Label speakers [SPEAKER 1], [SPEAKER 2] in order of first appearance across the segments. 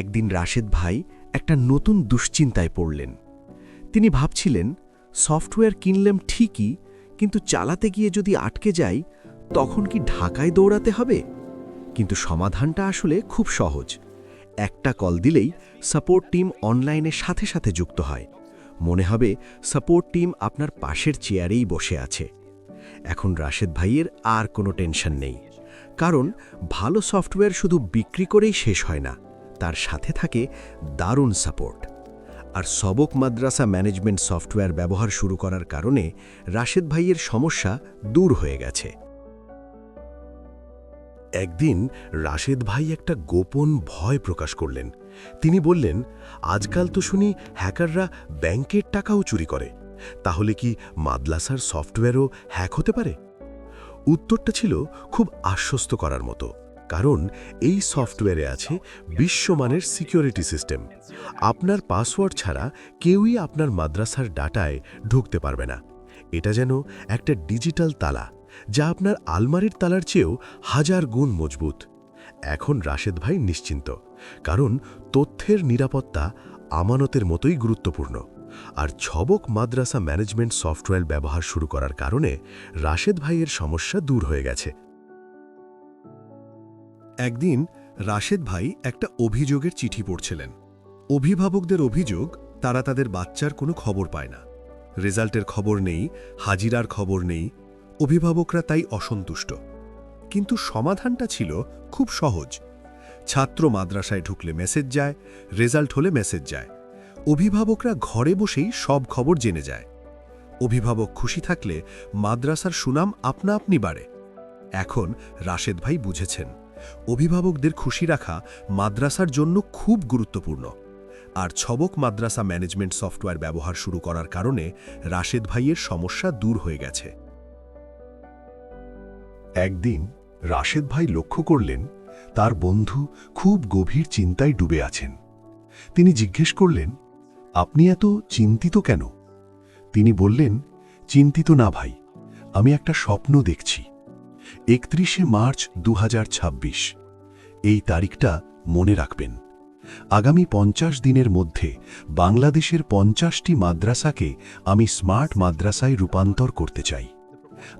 [SPEAKER 1] একদিন রাশেদ ভাই একটা নতুন দুশ্চিন্তায় পড়লেন। তিনি ভাবছিলেন, সফটওয়্যার কিনলাম ঠিকই, কিন্তু চালাতে গিয়ে যদি আটকে যাই তখন কি ঢাকায় দৌড়াতে হবে? কিন্তু সমাধানটা আসলে খুব সহজ। একটা কল দিলেই সাপোর্ট টিম অনলাইনের সাথে সাথে যুক্ত হয়। মনে হবে সাপোর্ট টিম আপনার পাশের চেয়ারেই বসে আছে। এখন রাশেদ ভাইয়ের আর কোনো টেনশন নেই, কারণ ভালো সফটওয়্যার শুধু বিক্রি করেই শেষ হয় না, তার সাথে থাকে দারুণ সাপোর্ট। আর সবক মাদ্রাসা ম্যানেজমেন্ট সফটওয়্যার ব্যবহার শুরু করার কারণে রাশেদ ভাইয়ের সমস্যা দূর হয়ে গেছে।
[SPEAKER 2] একদিন রাশেদ ভাই একটা গোপন ভয় প্রকাশ করলেন। তিনি বললেন, আজকাল তো শুনি হ্যাকাররা ব্যাংকের টাকাও চুরি করে, তাহলে কি মাদ্রাসার সফটওয়্যারও হ্যাক হতে পারে? উত্তরটা ছিল খুব আশ্বস্ত করার মতো, কারণ এই সফটওয়্যারে আছে বিশ্বমানের সিকিউরিটি সিস্টেম। আপনার পাসওয়ার্ড ছাড়া কেউই আপনার মাদ্রাসার ডাটায় ঢুকতে পারবে না। এটা যেন একটা ডিজিটাল তালা, যা আপনার আলমারির তালার চেয়েও 1000 গুণ মজবুত। এখন রাশেদ ভাই নিশ্চিন্ত, কারণ তথ্যের নিরাপত্তা আমানতের মতোই গুরুত্বপূর্ণ। আর ছবক মাদ্রাসা ম্যানেজমেন্ট সফটওয়্যার ব্যবহার শুরু করার কারণে রাশেদ ভাইয়ের সমস্যা দূর হয়ে গেছে।
[SPEAKER 3] একদিন রাশেদ ভাই একটা অভিযোগের চিঠি পড়ছিলেন। অভিভাবকদের অভিযোগ, তারা তাদের বাচ্চার কোনো খবর পায় না। রেজাল্টের খবর নেই, হাজিরার খবর নেই। অভিভাবকরা তাই অসন্তুষ্ট। কিন্তু সমাধানটা ছিল খুব সহজ। ছাত্র মাদ্রাসায় ঢুকলে মেসেজ যায়, রেজাল্ট হলে মেসেজ যায়। অভিভাবকরা ঘরে বসেই সব খবর জেনে যায়। অভিভাবক খুশি থাকলে মাদ্রাসার সুনাম আপনা আপনি বাড়ে। এখন রাশেদ ভাই বুঝেছেন, অভিভাবকদের খুশি রাখা মাদ্রাসার জন্য খুব গুরুত্বপূর্ণ। আর ছবক মাদ্রাসা ম্যানেজমেন্ট সফটওয়্যার ব্যবহার শুরু করার কারণে রাশেদ ভাইয়ের সমস্যা দূর হয়ে গেছে।
[SPEAKER 2] একদিন রাশেদ ভাই লক্ষ্য করলেন, তার বন্ধু খুব গভীর চিন্তায় ডুবে আছেন। তিনি জিজ্ঞেস করলেন, আপনি এত চিন্তিত কেন? তিনি বললেন, চিন্তিত না ভাই, আমি একটা স্বপ্ন দেখছি। 31শে মার্চ 2026, এই তারিখটা মনে রাখবেন। আগামী 50 দিনের মধ্যে বাংলাদেশের 50টি মাদ্রাসাকে আমি স্মার্ট মাদ্রাসায় রূপান্তর করতে চাই।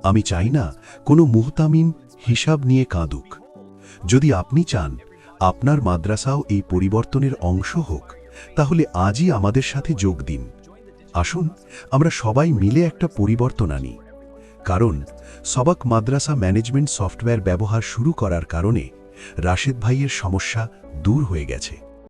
[SPEAKER 2] আমি চাই না কোনো মুহতামিম হিসাব নিয়ে কাঁদুক। যদি আপনি চান আপনার মাদ্রাসাও এই পরিবর্তনের অংশ হোক, তাহলে আজই আমাদের সাথে যোগ দিন। আসুন আমরা সবাই মিলে একটা পরিবর্তন আনি। কারণ সবক মাদ্রাসা ম্যানেজমেন্ট সফটওয়্যার ব্যবহার শুরু করার কারণে রাশেদ ভাইয়ের সমস্যা দূর হয়ে গেছে।